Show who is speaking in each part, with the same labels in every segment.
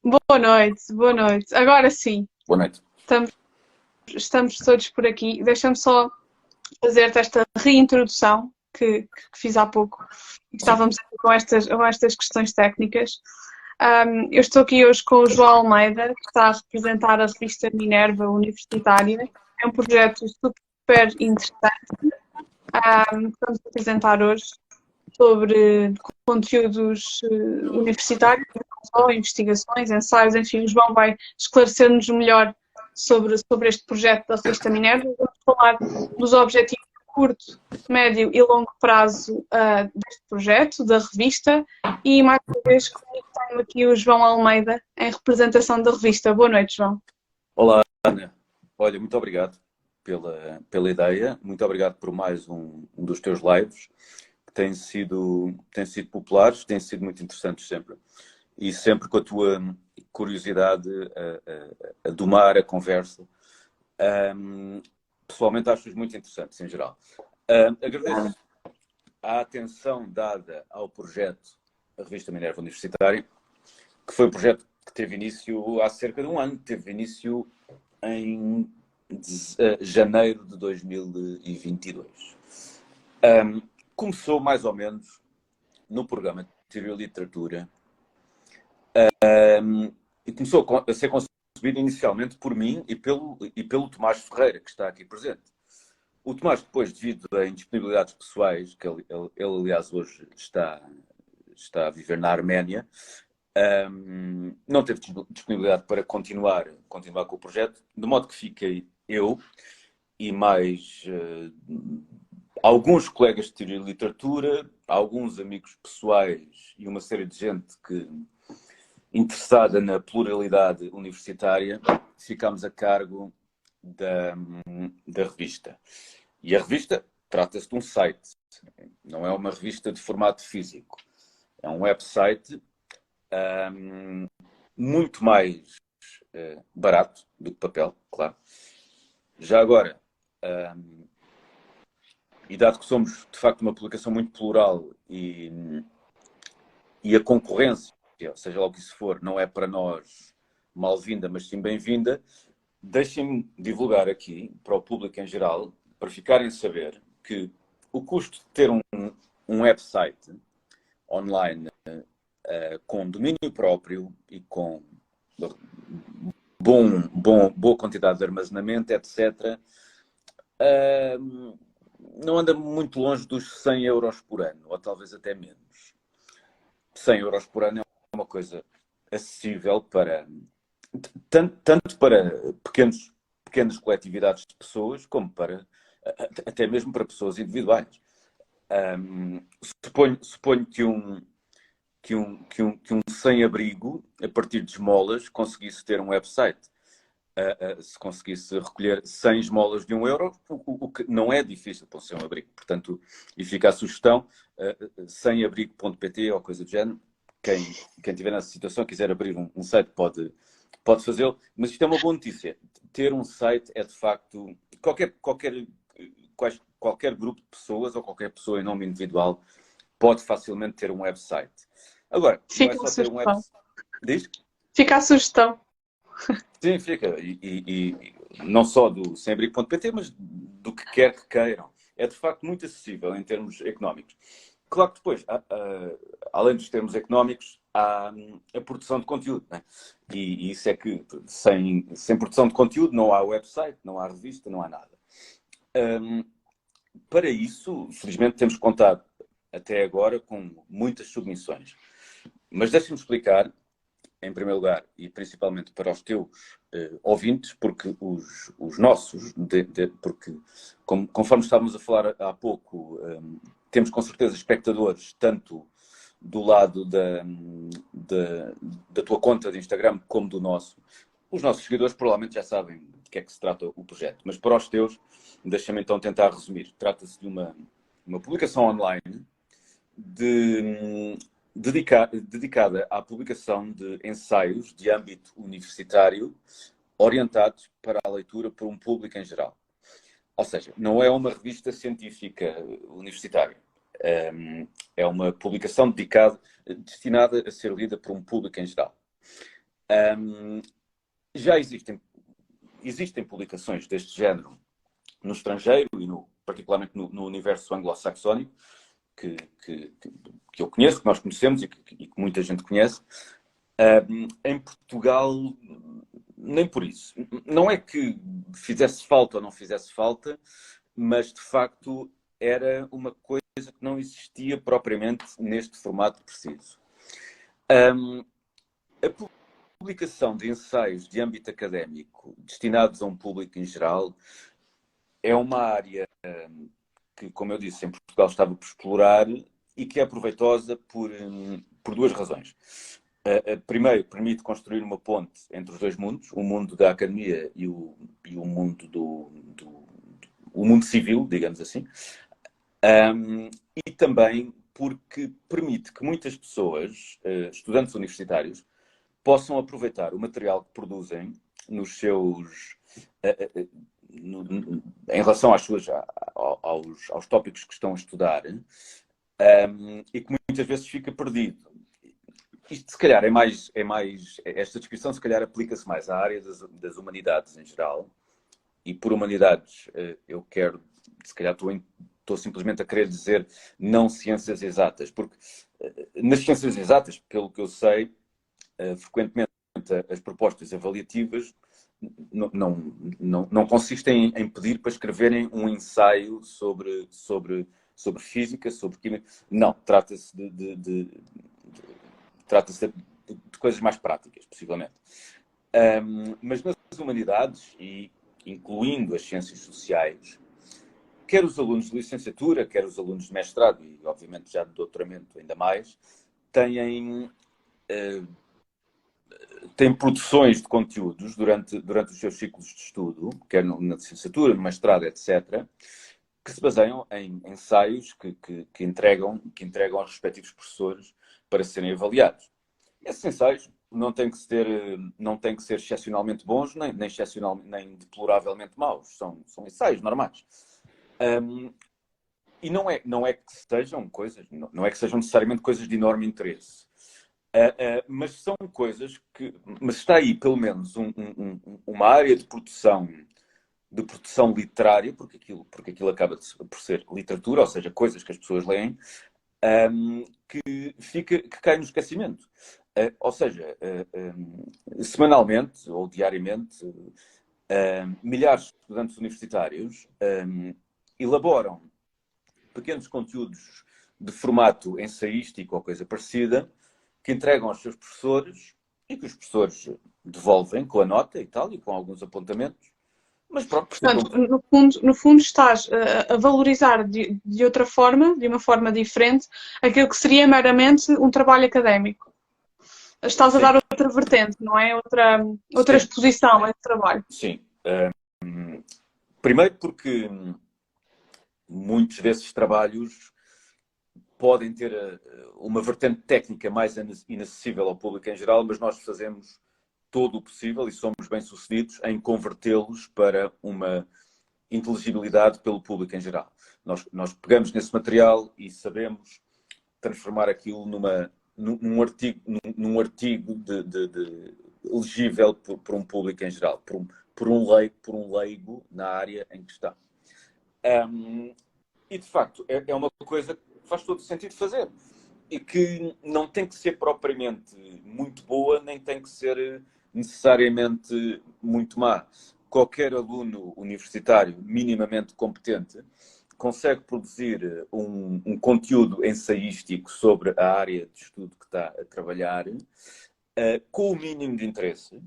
Speaker 1: Boa noite, boa noite. Agora sim,
Speaker 2: Boa noite.
Speaker 1: estamos, estamos todos por aqui. Deixa-me só fazer-te esta reintrodução que fiz há pouco.
Speaker 2: Sim.
Speaker 1: Estávamos aqui com estas questões técnicas. Eu estou aqui hoje com o João Almeida, que está a representar a revista Minerva Universitária. É um projeto super interessante, que vamos apresentar hoje sobre conteúdos universitários, não só investigações, ensaios, enfim, o João vai esclarecer-nos melhor sobre este projeto da revista Minerva. Vamos falar dos objetivos de curto, médio e longo prazo deste projeto, da revista, e mais uma vez comigo tenho aqui o João Almeida, em representação da revista. Boa noite, João.
Speaker 2: Olá, Ana. Olha, muito obrigado pela ideia. Muito obrigado por mais um dos teus lives, que têm sido populares, têm sido muito interessantes sempre. E sempre com a tua curiosidade a domar a conversa. Pessoalmente acho-os muito interessantes, em geral. Agradeço a atenção dada ao projeto da Revista Minerva Universitária, que foi um projeto que teve início há cerca de um ano. Teve início em janeiro de 2022. Começou mais ou menos no programa de Teoria e Literatura e começou a ser concebido inicialmente por mim e pelo Tomás Ferreira, que está aqui presente. O Tomás, depois, devido a indisponibilidades pessoais, que ele aliás, hoje está a viver na Arménia, não teve disponibilidade para continuar com o projeto, de modo que fiquei eu e mais alguns colegas de teoria e literatura, alguns amigos pessoais e uma série de gente interessada na pluralidade universitária, ficámos a cargo da revista. E a revista trata-se de um site, não é uma revista de formato físico. É um website muito mais barato do que papel, claro. Já agora, e dado que somos de facto uma publicação muito plural e a concorrência, seja lá o que isso for, não é para nós mal-vinda, mas sim bem-vinda, deixem-me divulgar aqui para o público em geral, para ficarem a saber que o custo de ter um website online com domínio próprio e com boa quantidade de armazenamento, etc., não anda muito longe dos 100 euros por ano, ou talvez até menos. 100 euros por ano é uma coisa acessível para tanto para pequenas coletividades de pessoas, como para até mesmo para pessoas individuais. Suponho que um sem-abrigo, a partir de esmolas, conseguisse ter um website. Se conseguisse recolher 100 esmolas de 1 euro, o que não é difícil para um sem-abrigo. Portanto, e fica a sugestão, semabrigo.pt ou coisa do género. Quem estiver nessa situação, quiser abrir um site, pode fazê-lo. Mas isto é uma boa notícia. Ter um site é, de facto, qualquer grupo de pessoas ou qualquer pessoa em nome individual pode facilmente ter um website. Agora, não é
Speaker 1: Fica a
Speaker 2: só ter um
Speaker 1: sugestão.
Speaker 2: website. Diz?
Speaker 1: Fica a sugestão.
Speaker 2: Sim, fica. E não só do semabrigo.pt, mas do que quer que queiram. É, de facto, muito acessível em termos económicos. Claro que depois, além dos termos económicos, há a produção de conteúdo, né? E isso é que, sem produção de conteúdo, não há website, não há revista, não há nada. Para isso, felizmente, temos contado até agora com muitas submissões. Mas deixa-me explicar, em primeiro lugar, e principalmente para os teus ouvintes, porque os nossos, porque conforme estávamos a falar há pouco, temos com certeza espectadores, tanto do lado da tua conta de Instagram como do nosso. Os nossos seguidores provavelmente já sabem de que é que se trata o projeto, mas para os teus, deixa-me então tentar resumir. Trata-se de uma publicação online dedicada à publicação de ensaios de âmbito universitário orientados para a leitura por um público em geral. Ou seja, não é uma revista científica universitária. É uma publicação destinada a ser lida por um público em geral. Já existem publicações deste género no estrangeiro e particularmente no universo anglo-saxónico, que eu conheço, que nós conhecemos e que muita gente conhece. Em Portugal, nem por isso. Não é que fizesse falta ou não fizesse falta, mas de facto era uma coisa que não existia propriamente neste formato preciso. A publicação de ensaios de âmbito académico destinados a um público em geral é uma área que, como eu disse, em Portugal estava por explorar e que é proveitosa por duas razões. Primeiro, permite construir uma ponte entre os dois mundos, o mundo da academia e o mundo o mundo civil, digamos assim. E também porque permite que muitas pessoas, estudantes universitários, possam aproveitar o material que produzem nos seus... em relação aos tópicos que estão a estudar, e que muitas vezes fica perdido. Isto, se calhar, esta descrição, se calhar, aplica-se mais à área das humanidades em geral. E por humanidades, eu quero, se calhar, estou simplesmente a querer dizer não ciências exatas, porque nas ciências exatas, pelo que eu sei, frequentemente as propostas avaliativas não consistem em pedir para escreverem um ensaio sobre física, sobre química. Não, trata-se de coisas mais práticas, possivelmente. Mas nas humanidades, e incluindo as ciências sociais, quer os alunos de licenciatura, quer os alunos de mestrado, e obviamente já de doutoramento ainda mais, têm produções de conteúdos durante os seus ciclos de estudo, quer na licenciatura, no mestrado, etc., que se baseiam em ensaios que entregam aos respectivos professores para serem avaliados. Esses ensaios não têm que ser excepcionalmente bons, nem deploravelmente maus. São ensaios normais. E não é que sejam coisas, não é que sejam necessariamente coisas de enorme interesse. Mas são coisas mas está aí, pelo menos, uma área de produção literária, porque aquilo acaba por ser literatura, ou seja, coisas que as pessoas leem, que cai no esquecimento. Ou seja, semanalmente ou diariamente, milhares de estudantes universitários elaboram pequenos conteúdos de formato ensaístico ou coisa parecida, que entregam aos seus professores e que os professores devolvem com a nota e tal, e com alguns apontamentos. Mas pronto,
Speaker 1: portanto, no fundo estás a valorizar de outra forma, de uma forma diferente, aquilo que seria meramente um trabalho académico. Estás a dar outra vertente, não é? Outra exposição a esse trabalho.
Speaker 2: Sim. Primeiro porque muitos desses trabalhos podem ter uma vertente técnica mais inacessível ao público em geral, mas nós fazemos todo o possível e somos bem-sucedidos em convertê-los para uma inteligibilidade pelo público em geral. Nós pegamos nesse material e sabemos transformar aquilo num artigo legível por um público em geral, por um leigo na área em que está. E, de facto, é uma coisa que faz todo sentido fazer. E que não tem que ser propriamente muito boa, nem tem que ser necessariamente muito má. Qualquer aluno universitário minimamente competente consegue produzir um conteúdo ensaístico sobre a área de estudo que está a trabalhar, com o mínimo de interesse.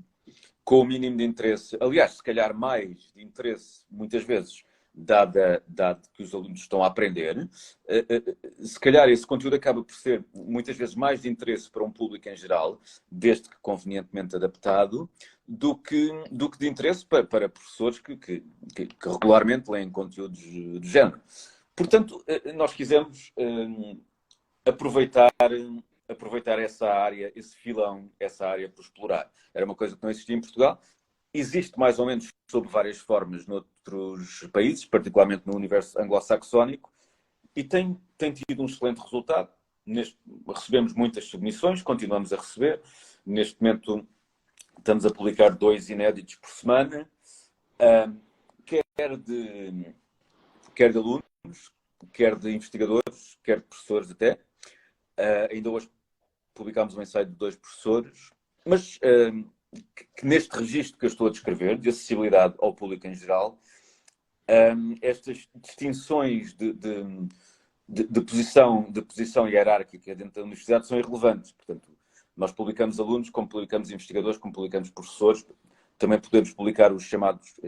Speaker 2: Aliás, se calhar mais de interesse, muitas vezes, dado que os alunos estão a aprender, se calhar esse conteúdo acaba por ser, muitas vezes, mais de interesse para um público em geral, desde que convenientemente adaptado, do que de interesse para professores que regularmente leem conteúdos do género. Portanto, nós quisemos aproveitar essa área, esse filão, essa área por explorar. Era uma coisa que não existia em Portugal. Existe mais ou menos sob várias formas noutros países, particularmente no universo anglo-saxónico, e tem tido um excelente resultado. Recebemos muitas submissões, continuamos a receber. Neste momento estamos a publicar 2 inéditos por semana, quer de alunos, quer de investigadores, quer de professores até. Ainda hoje publicámos um ensaio de 2 professores, mas que neste registro que eu estou a descrever, de acessibilidade ao público em geral, estas distinções de posição hierárquica dentro da universidade são irrelevantes. Portanto, nós publicamos alunos, como publicamos investigadores, como publicamos professores. Também podemos publicar os chamados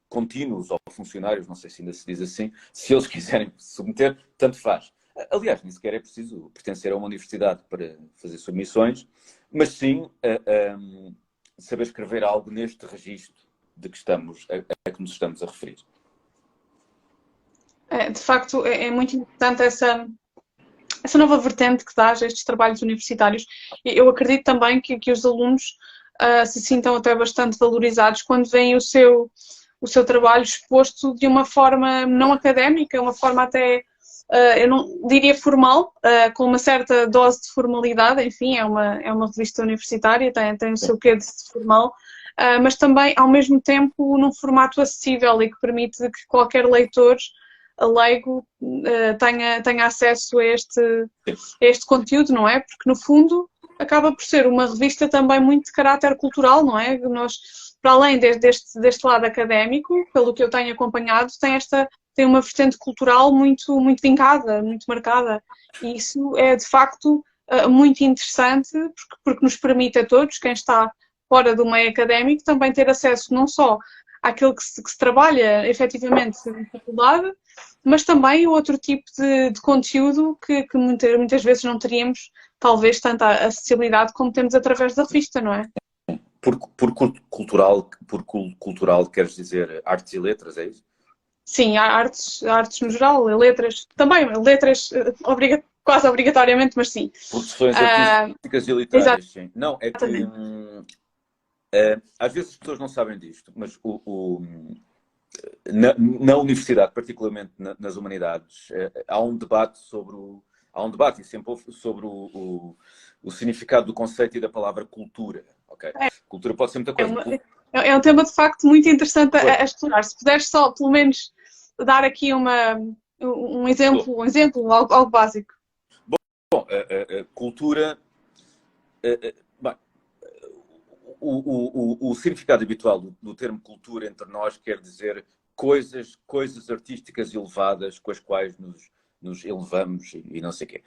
Speaker 2: contínuos ou funcionários, não sei se ainda se diz assim, se eles quiserem submeter, tanto faz. Aliás, nem sequer é preciso pertencer a uma universidade para fazer submissões, mas sim saber escrever algo neste registro de que a que nos estamos a referir.
Speaker 1: De facto, é muito importante essa nova vertente que dá a estes trabalhos universitários. Eu acredito também que os alunos se sintam até bastante valorizados quando veem o seu trabalho exposto de uma forma não académica, uma forma até, eu não diria formal, com uma certa dose de formalidade. Enfim, é uma revista universitária, tem o seu quê de formal, mas também, ao mesmo tempo, num formato acessível e que permite que qualquer leitor leigo tenha acesso a este conteúdo, não é? Porque, no fundo, acaba por ser uma revista também muito de caráter cultural, não é? Nós, para além deste lado académico, pelo que eu tenho acompanhado, tem uma vertente cultural muito, muito vincada, muito marcada. E isso é, de facto, muito interessante, porque nos permite a todos, quem está fora do meio académico, também ter acesso não só àquilo que se trabalha efetivamente na faculdade, mas também outro tipo de conteúdo que muitas vezes não teríamos, talvez, tanta acessibilidade como temos através da revista, não é?
Speaker 2: Por cultural queres dizer artes e letras, é isso?
Speaker 1: Sim, há artes no geral, letras, também letras quase obrigatoriamente, mas sim.
Speaker 2: Por questões artísticas e literárias, sim. Não, é que às vezes as pessoas não sabem disto, mas na universidade, particularmente nas humanidades, há um debate e sempre houve sobre o significado do conceito e da palavra cultura. Okay? Cultura pode ser muita coisa.
Speaker 1: É um tema, de facto, muito interessante a explorar. Se puderes só, pelo menos, dar aqui um exemplo, algo básico.
Speaker 2: Bom, cultura... O significado habitual do termo cultura entre nós quer dizer coisas artísticas elevadas com as quais nos elevamos e não sei o quê.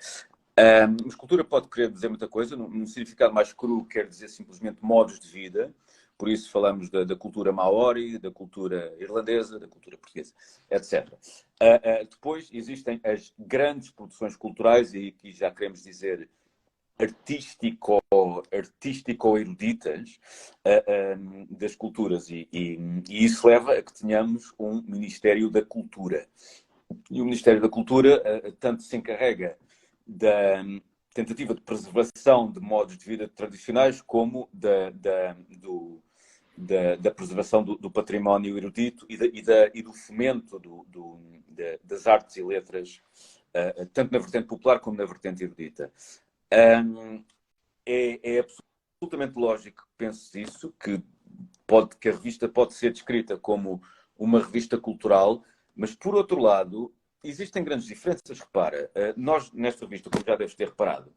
Speaker 2: Mas cultura pode querer dizer muita coisa. Num significado mais cru, quer dizer simplesmente modos de vida. Por isso falamos da cultura maori, da cultura irlandesa, da cultura portuguesa, etc. Depois existem as grandes produções culturais, e aqui já queremos dizer artístico-eruditas das culturas. E isso leva a que tenhamos um Ministério da Cultura. E o Ministério da Cultura tanto se encarrega da tentativa de preservação de modos de vida tradicionais, como da preservação do património erudito e do fomento das artes e letras, tanto na vertente popular como na vertente erudita. É absolutamente lógico que penses isso, que a revista pode ser descrita como uma revista cultural, mas, por outro lado, existem grandes diferenças. Repara, nós, nesta revista, como já deves ter reparado,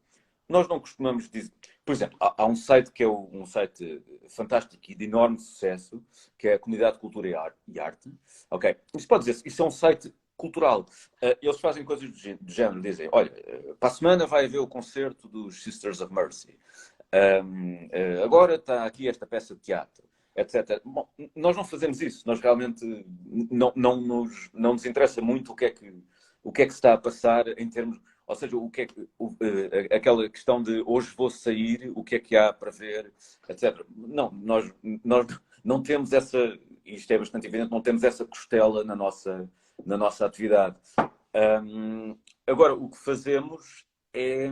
Speaker 2: nós não costumamos dizer... Por exemplo, há um site que é um site fantástico e de enorme sucesso, que é a Comunidade de Cultura e Arte. Ok? Isso pode dizer, isso é um site cultural. Eles fazem coisas do género, dizem, olha, para a semana vai haver o concerto dos Sisters of Mercy. Agora está aqui esta peça de teatro, etc. Bom, nós não fazemos isso. Nós realmente não nos interessa muito o que é que se está a passar em termos... Ou seja, aquela questão de hoje vou sair, o que é que há para ver, etc. Não, nós não temos essa... Isto é bastante evidente, não temos essa costela na nossa atividade. Agora, o que fazemos é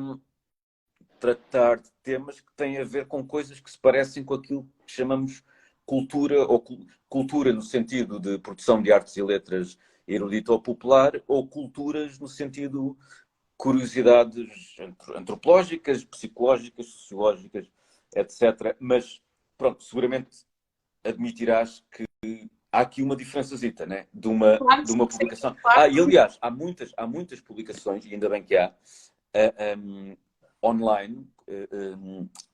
Speaker 2: tratar de temas que têm a ver com coisas que se parecem com aquilo que chamamos cultura, ou cultura no sentido de produção de artes e letras erudita ou popular, ou culturas no sentido curiosidades antropológicas, psicológicas, sociológicas, etc. Mas pronto, seguramente admitirás que há aqui uma diferençazita, né? De
Speaker 1: Claro,
Speaker 2: uma
Speaker 1: sim,
Speaker 2: publicação.
Speaker 1: claro.
Speaker 2: E aliás, há muitas publicações, e ainda bem que há, online,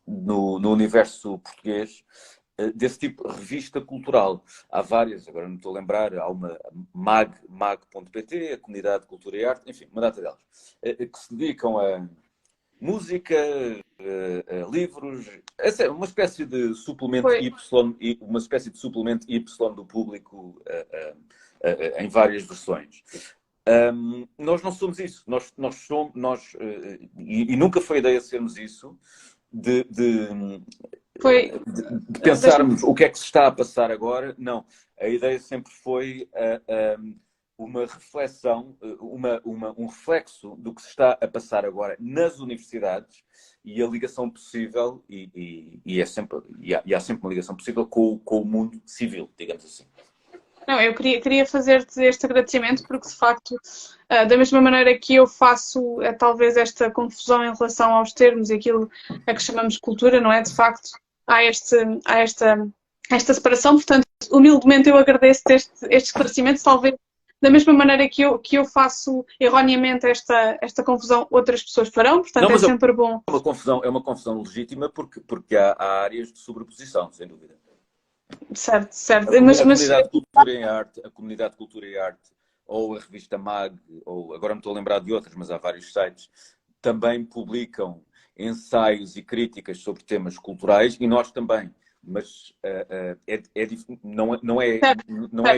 Speaker 2: no universo português, desse tipo, revista cultural. Há várias, agora não estou a lembrar, há uma mag.pt, a Comunidade de Cultura e Arte, enfim, uma data delas, que se dedicam a música, livros, essa é uma espécie de suplemento
Speaker 1: Foi.
Speaker 2: Y, uma espécie de suplemento Y do público em várias versões. Nós não somos isso. Nós somos, e nunca foi a ideia sermos isso, de, de,
Speaker 1: Foi.
Speaker 2: de
Speaker 1: Deixa-me.
Speaker 2: pensarmos o que é que se está a passar agora. Não. A ideia sempre foi uma reflexão, um reflexo do que se está a passar agora nas universidades e a ligação possível, e há sempre uma ligação possível com o mundo civil, digamos assim.
Speaker 1: Não, eu queria fazer-te este agradecimento porque, de facto, da mesma maneira que eu faço talvez esta confusão em relação aos termos e aquilo a que chamamos cultura, não é? De facto, há, este, há esta separação, portanto, humildemente eu agradeço este esclarecimento, talvez da mesma maneira que eu faço erroneamente esta confusão, outras pessoas farão,
Speaker 2: Não,
Speaker 1: portanto é
Speaker 2: mas
Speaker 1: sempre bom.
Speaker 2: é uma confusão legítima porque há áreas de sobreposição, sem dúvida.
Speaker 1: Certo, certo.
Speaker 2: A comunidade de cultura e arte, a comunidade de cultura e arte, ou a revista MAG, ou agora me estou a lembrar de outras, mas há vários sites, também publicam ensaios e críticas sobre temas culturais e nós também. Mas
Speaker 1: certo,
Speaker 2: não é
Speaker 1: certo.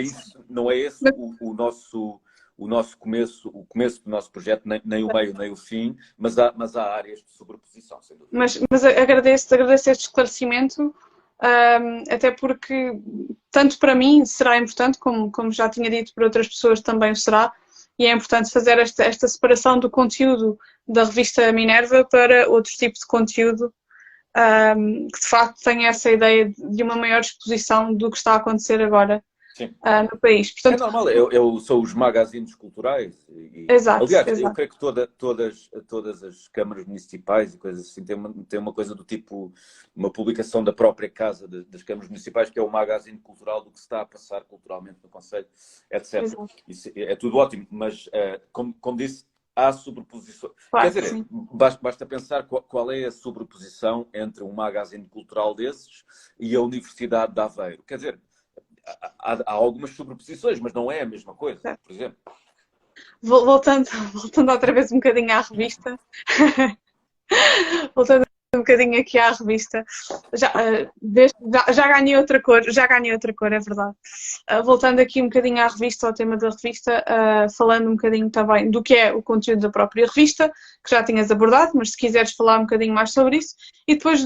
Speaker 2: isso, não é esse o nosso começo, o começo do nosso projeto, nem o meio, nem o fim, mas há áreas de sobreposição, sem dúvida.
Speaker 1: Mas agradeço este esclarecimento, até porque, tanto para mim será importante, como já tinha dito, para outras pessoas também o será, e é importante fazer esta separação do conteúdo da revista Minerva para outros tipos de conteúdo, que de facto tenha essa ideia de uma maior exposição do que está a acontecer agora
Speaker 2: Sim.
Speaker 1: no país.
Speaker 2: É
Speaker 1: Portanto,
Speaker 2: normal, são os magazines culturais.
Speaker 1: exato,
Speaker 2: Aliás, eu
Speaker 1: exato.
Speaker 2: creio que todas as câmaras municipais e coisas assim têm uma coisa do tipo, uma publicação da própria casa das câmaras municipais, que é o magazine cultural do que se está a passar culturalmente no Conselho, etc.
Speaker 1: Exato.
Speaker 2: Isso é tudo ótimo, mas, como disse, há sobreposição. Quer
Speaker 1: Claro que
Speaker 2: dizer,
Speaker 1: sim.
Speaker 2: basta pensar qual é a sobreposição entre um magazine cultural desses e a Universidade de Aveiro. Quer dizer, há algumas sobreposições, mas não é a mesma coisa,
Speaker 1: Certo.
Speaker 2: por exemplo.
Speaker 1: Voltando outra vez um bocadinho à revista. Voltando um bocadinho aqui à revista. Já ganhei outra cor, é verdade. Voltando aqui um bocadinho à revista, ao tema da revista, falando um bocadinho também do que é o conteúdo da própria revista, que já tinhas abordado, mas se quiseres falar um bocadinho mais sobre isso, e depois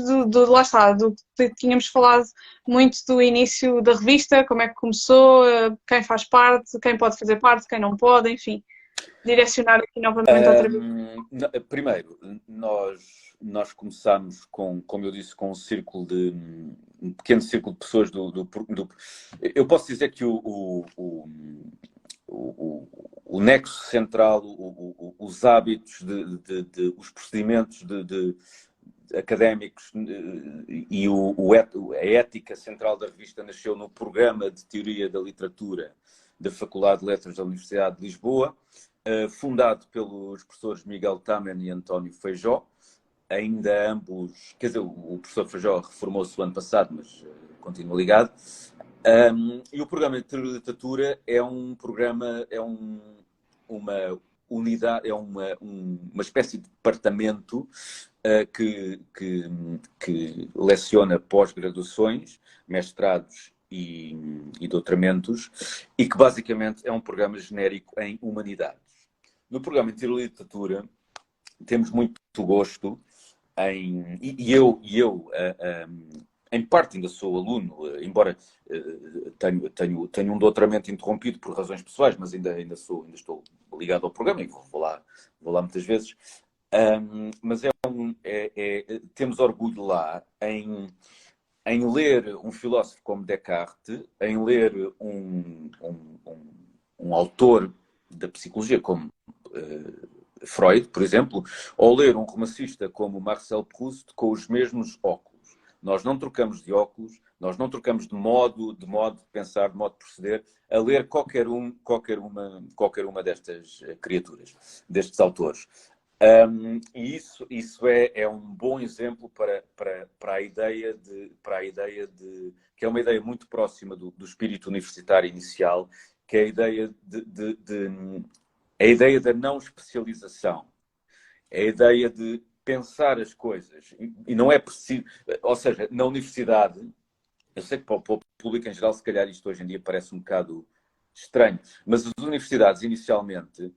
Speaker 1: lá está, do que tínhamos falado muito do início da revista, como é que começou, quem faz parte, quem pode fazer parte, quem não pode, enfim. Direcionar aqui novamente outra vez.
Speaker 2: Primeiro, nós começámos como eu disse, com um pequeno círculo de pessoas eu posso dizer que o nexo central, os hábitos, os procedimentos académicos e a ética central da revista nasceu no programa de Teoria da Literatura da Faculdade de Letras da Universidade de Lisboa, fundado pelos professores Miguel Tamen e António Feijó, ainda ambos, quer dizer, o professor Feijó reformou-se o ano passado, mas continua ligado. E o programa de Teoria da Literatura é um programa, uma unidade, uma espécie de departamento que leciona pós-graduações, mestrados e doutoramentos, e que basicamente é um programa genérico em humanidades. No programa de Teoria da Literatura temos muito gosto em parte ainda sou aluno, embora tenho um doutoramento interrompido por razões pessoais, mas ainda estou ligado ao programa e vou lá muitas vezes. Mas temos orgulho lá em ler um filósofo como Descartes, em ler um autor da psicologia como Freud, por exemplo, ou ler um romancista como Marcel Proust com os mesmos óculos. nós não trocamos de óculos, nós não trocamos de modo de pensar, de modo de proceder, a ler qualquer uma destas criaturas, destes autores. E isso é um bom exemplo para a ideia de que é uma ideia muito próxima do espírito universitário inicial, que é a ideia a ideia da não especialização, é a ideia de pensar as coisas. E não é preciso... Ou seja, na universidade, eu sei que para o público em geral, se calhar isto hoje em dia parece um bocado estranho, mas as universidades inicialmente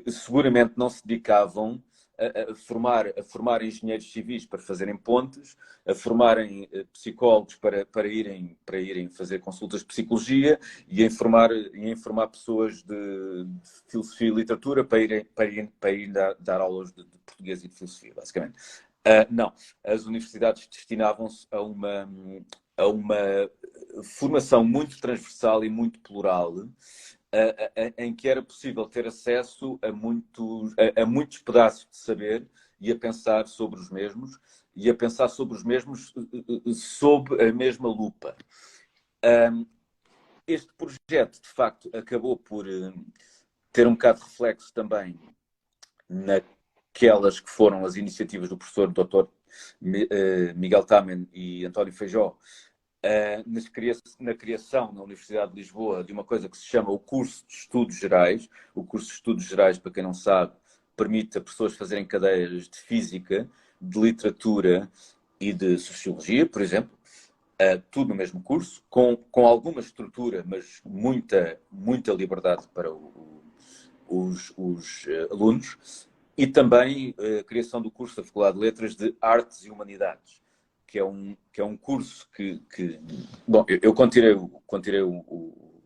Speaker 2: seguramente não se dedicavam a formar engenheiros civis para fazerem pontes, a formarem psicólogos para irem fazer consultas de psicologia e a informar pessoas de filosofia e literatura para irem dar aulas de português e de filosofia, basicamente. Não, as universidades destinavam-se a uma formação muito transversal e muito plural, em que era possível ter acesso a muitos pedaços de saber e a pensar sobre os mesmos, sob a mesma lupa. Este projeto, de facto, acabou por ter um bocado de reflexo também naquelas que foram as iniciativas do professor Dr. Miguel Tamen e António Feijó, na criação na Universidade de Lisboa de uma coisa que se chama o curso de Estudos Gerais. O curso de Estudos Gerais, para quem não sabe, permite a pessoas fazerem cadeiras de Física, de Literatura e de Sociologia, por exemplo, tudo no mesmo curso, com alguma estrutura, mas muita liberdade para os alunos, e também a criação do curso da Faculdade de Letras de Artes e Humanidades, que é um curso que bom, eu quando tirei o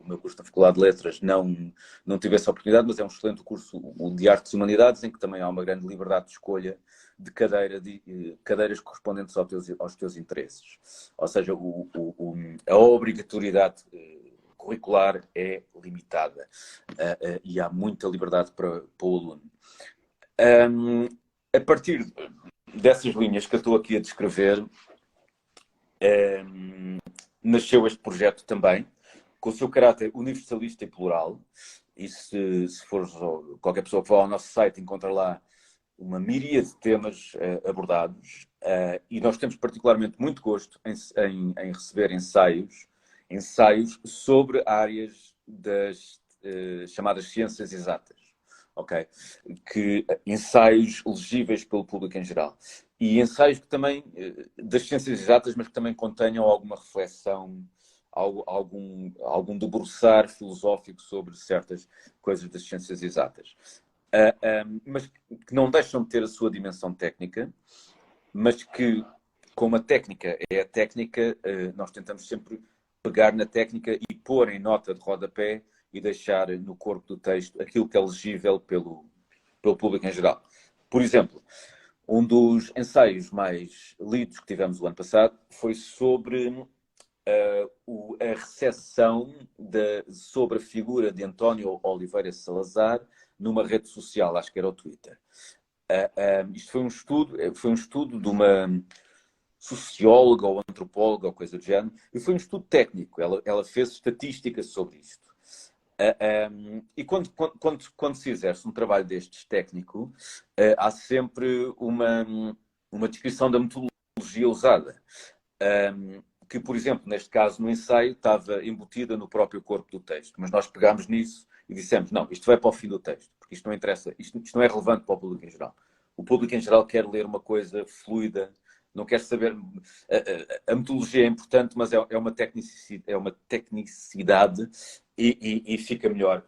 Speaker 2: meu curso da Faculdade de Letras não tive essa oportunidade, mas é um excelente curso, o de Artes e Humanidades, em que também há uma grande liberdade de escolha de cadeiras correspondentes aos teus interesses. Ou seja, a obrigatoriedade curricular é limitada e há muita liberdade para o aluno. A partir dessas linhas que eu estou aqui a descrever, nasceu este projeto também, com o seu caráter universalista e plural. E se for qualquer pessoa que vá ao nosso site, encontra lá uma miríade de temas abordados. E nós temos particularmente muito gosto em receber ensaios sobre áreas das chamadas ciências exatas. Ok? Ensaios legíveis pelo público em geral. E ensaios que também, das ciências exatas, mas que também contenham alguma reflexão, algum debruçar filosófico sobre certas coisas das ciências exatas. Mas que não deixam de ter a sua dimensão técnica, mas que, como a técnica é a técnica, nós tentamos sempre pegar na técnica e pôr em nota de rodapé e deixar no corpo do texto aquilo que é legível pelo público em geral. Por exemplo, um dos ensaios mais lidos que tivemos o ano passado foi sobre a recepção sobre a figura de António Oliveira Salazar numa rede social, acho que era o Twitter. Isto foi um estudo de uma socióloga ou antropóloga ou coisa do género, e foi um estudo técnico. Ela fez estatísticas sobre isto. E quando se exerce um trabalho destes técnico, há sempre uma descrição da metodologia usada. Que, por exemplo, neste caso, no ensaio, estava embutida no próprio corpo do texto. Mas nós pegámos nisso e dissemos, não, isto vai para o fim do texto, porque isto não interessa, isto não é relevante para o público em geral. O público em geral quer ler uma coisa fluida, não quer saber... A metodologia é importante, mas é uma tecnicidade e fica melhor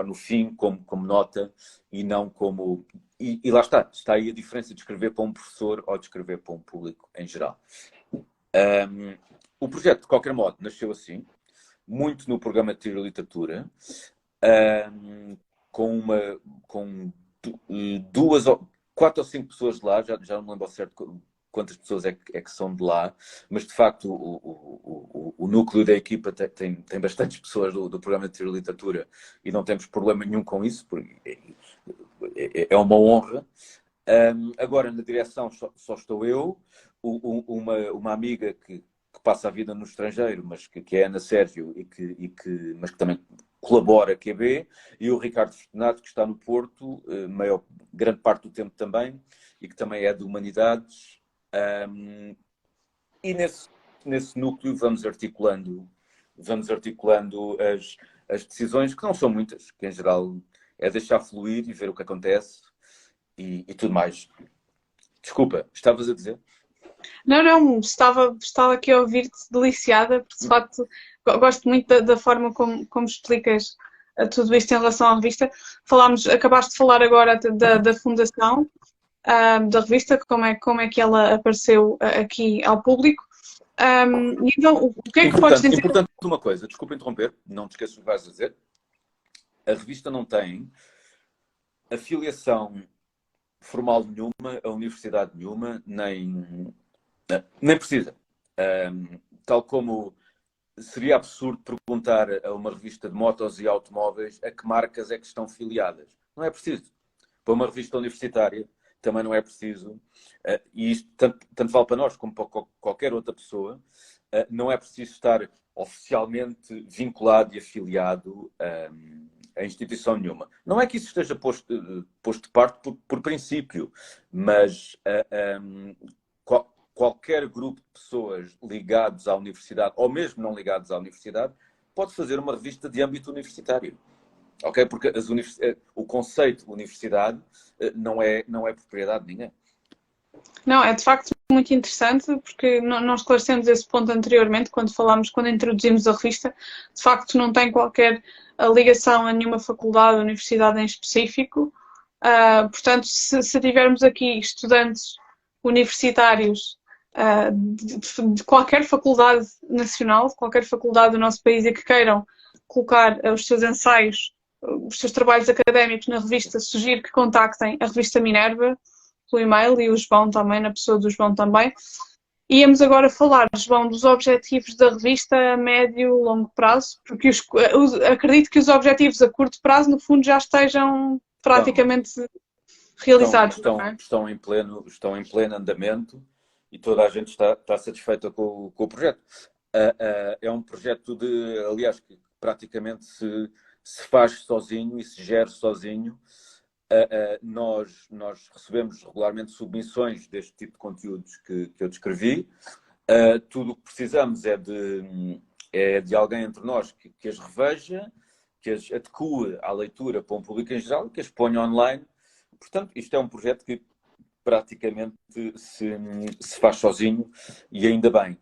Speaker 2: no fim, como nota, e não como... E lá está aí a diferença de escrever para um professor ou de escrever para um público em geral. O projeto, de qualquer modo, nasceu assim, muito no programa de Teoria e Literatura, com 4 ou 5 pessoas de lá, já não me lembro ao certo quantas pessoas é que são de lá, mas de facto o núcleo da equipa tem bastantes pessoas do programa de Teoria e Literatura e não temos problema nenhum com isso, porque é uma honra. Agora, na direção, só estou eu. uma amiga que passa a vida no estrangeiro, mas que é Ana Sérgio mas que também colabora QB, e o Ricardo Fortunato, que está no Porto, grande parte do tempo também, e que também é de Humanidades. E nesse núcleo vamos articulando as decisões, que não são muitas, que em geral é deixar fluir e ver o que acontece e tudo mais. Desculpa, estavas a dizer?
Speaker 1: Não, estava aqui a ouvir-te deliciada, porque de facto gosto muito da forma como explicas tudo isto em relação à revista. Acabaste de falar agora da fundação, da revista, como é que ela apareceu aqui ao público. E então, o que é que podes dizer?
Speaker 2: Importante uma coisa, desculpa interromper, não te esqueças o que vais dizer. A revista não tem afiliação formal nenhuma, a universidade nenhuma, nem precisa. Tal como seria absurdo perguntar a uma revista de motos e automóveis a que marcas é que estão filiadas. Não é preciso. Para uma revista universitária também não é preciso. E isto tanto vale para nós como para qualquer outra pessoa. Não é preciso estar oficialmente vinculado e afiliado a instituição nenhuma. Não é que isso esteja posto de parte por princípio, mas qualquer grupo de pessoas ligados à universidade, ou mesmo não ligados à universidade, pode fazer uma revista de âmbito universitário. Ok? Porque o conceito de universidade não é propriedade de ninguém.
Speaker 1: Não, é de facto muito interessante, porque nós esclarecemos esse ponto anteriormente, quando introduzimos a revista. De facto, não tem qualquer ligação a nenhuma faculdade ou universidade em específico. Portanto, se tivermos aqui estudantes universitários de qualquer faculdade nacional, de qualquer faculdade do nosso país, e que queiram colocar os seus ensaios, os seus trabalhos académicos na revista, sugiro que contactem a revista Minerva pelo e-mail, e o João também, na pessoa do João também. Íamos agora falar, João, dos objetivos da revista a médio e longo prazo, porque acredito que os objetivos a curto prazo, no fundo, já estejam praticamente realizados.
Speaker 2: Estão em pleno andamento e toda a gente está satisfeita com o projeto. É um projeto aliás, que praticamente se faz sozinho e se gera sozinho. Nós recebemos regularmente submissões deste tipo de conteúdos que eu descrevi. Tudo o que precisamos é de alguém entre nós que as reveja, que as adeque à leitura para um público em geral, que as ponha online. Portanto, isto é um projeto que praticamente se faz sozinho, e ainda bem.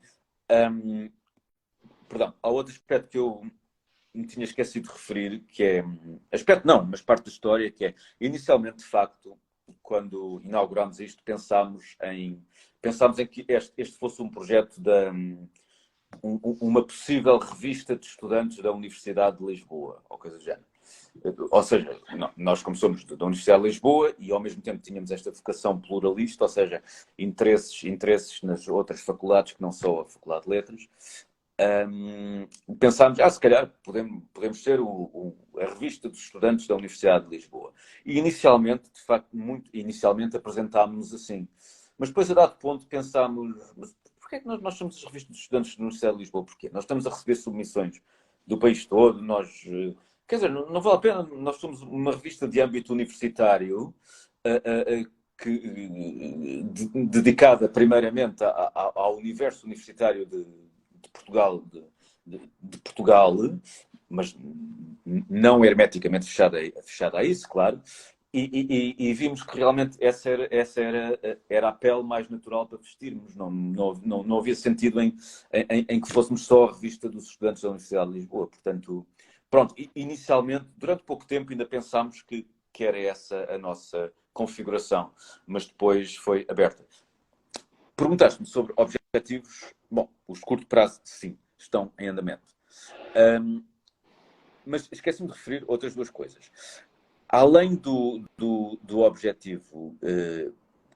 Speaker 2: Perdão, há outro aspecto que eu me tinha esquecido de referir, que é... Aspecto não, mas parte da história, que é... Inicialmente, de facto, quando inauguramos isto, pensámos em que este fosse um projeto uma possível revista de estudantes da Universidade de Lisboa, ou coisa do género. Ou seja, nós como somos da Universidade de Lisboa e ao mesmo tempo tínhamos esta vocação pluralista, ou seja, interesses nas outras faculdades que não são a Faculdade de Letras, pensámos, se calhar podemos ser a revista dos estudantes da Universidade de Lisboa. E inicialmente, de facto, inicialmente apresentámos-nos assim. Mas depois, a dado ponto, pensámos, mas porquê é que nós somos as revistas dos estudantes da Universidade de Lisboa? Porquê? Nós estamos a receber submissões do país todo, quer dizer, não vale a pena, nós somos uma revista de âmbito universitário, dedicada primeiramente ao universo universitário de Portugal, de Portugal, mas não hermeticamente fechada a isso, claro, e vimos que realmente essa era a pele mais natural para vestirmos. Não havia sentido em que fôssemos só a revista dos estudantes da Universidade de Lisboa. Portanto, pronto, inicialmente, durante pouco tempo, ainda pensámos que era essa a nossa configuração, mas depois foi aberta. Perguntaste-me sobre objetivos. Bom, os curto prazo, sim, estão em andamento. Mas esqueci-me de referir outras duas coisas. Além do objetivo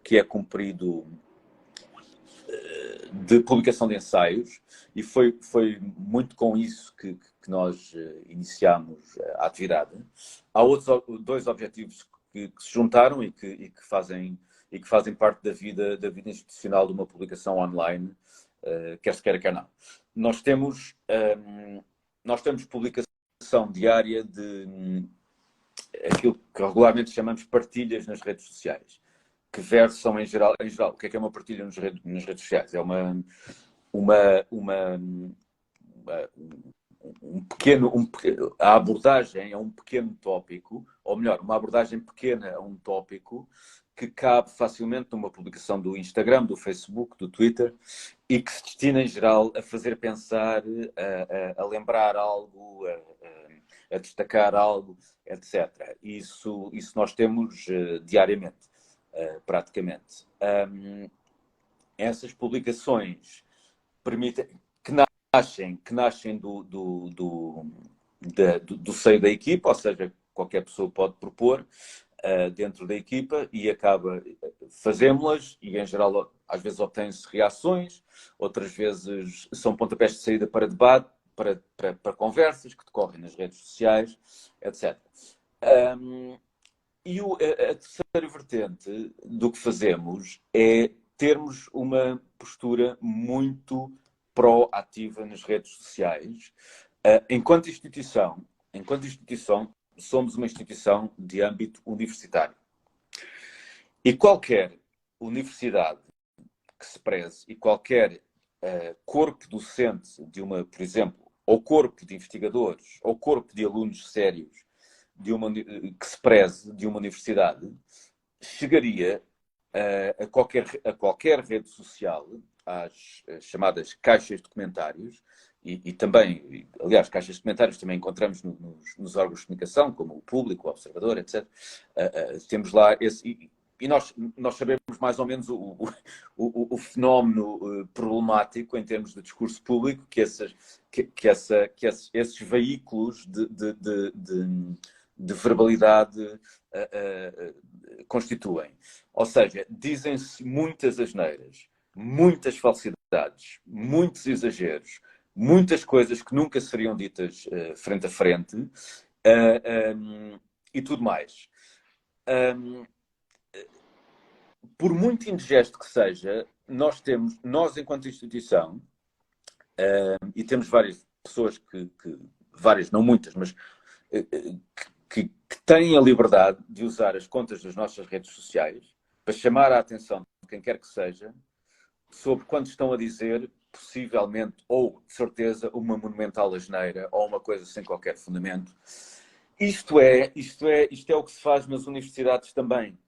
Speaker 2: que é cumprido de publicação de ensaios, e foi muito com isso que nós iniciámos a atividade, há outros dois objetivos que se juntaram e que fazem e que fazem parte da vida institucional de uma publicação online, quer se queira, quer não. Nós temos publicação diária de aquilo que regularmente chamamos partilhas nas redes sociais, que versam em geral. O que é uma partilha nas redes sociais? É a abordagem a um pequeno tópico, ou melhor, uma abordagem pequena a um tópico que cabe facilmente numa publicação do Instagram, do Facebook, do Twitter, e que se destina em geral a fazer pensar, a lembrar algo, a destacar algo, etc. Isso nós temos diariamente, praticamente. Essas publicações permitem que nascem do seio da equipa, ou seja, qualquer pessoa pode propor dentro da equipa e fazemos-las e, em geral, às vezes obtêm-se reações, outras vezes são pontapés de saída para debate, para conversas que decorrem nas redes sociais, etc. E a terceira vertente do que fazemos é termos uma postura muito proativa nas redes sociais. Enquanto instituição, somos uma instituição de âmbito universitário. E qualquer universidade que se preze e qualquer corpo docente por exemplo, ou corpo de investigadores, ou corpo de alunos sérios que se preze de uma universidade, chegaria a qualquer rede social, às chamadas caixas de comentários, e também, aliás, caixas de comentários também encontramos nos órgãos de comunicação, como o Público, o Observador, etc. Temos lá esse... E nós sabemos mais ou menos o fenómeno problemático em termos de discurso público que esses veículos de verbalidade constituem. Ou seja, dizem-se muitas asneiras, muitas falsidades, muitos exageros, muitas coisas que nunca seriam ditas frente a frente e tudo mais. Por muito indigesto que seja, nós enquanto instituição, e temos várias pessoas várias, não muitas, mas que têm a liberdade de usar as contas das nossas redes sociais para chamar a atenção de quem quer que seja sobre quando estão a dizer, possivelmente, ou de certeza, uma monumental asneira ou uma coisa sem qualquer fundamento. Isto é o que se faz nas universidades também.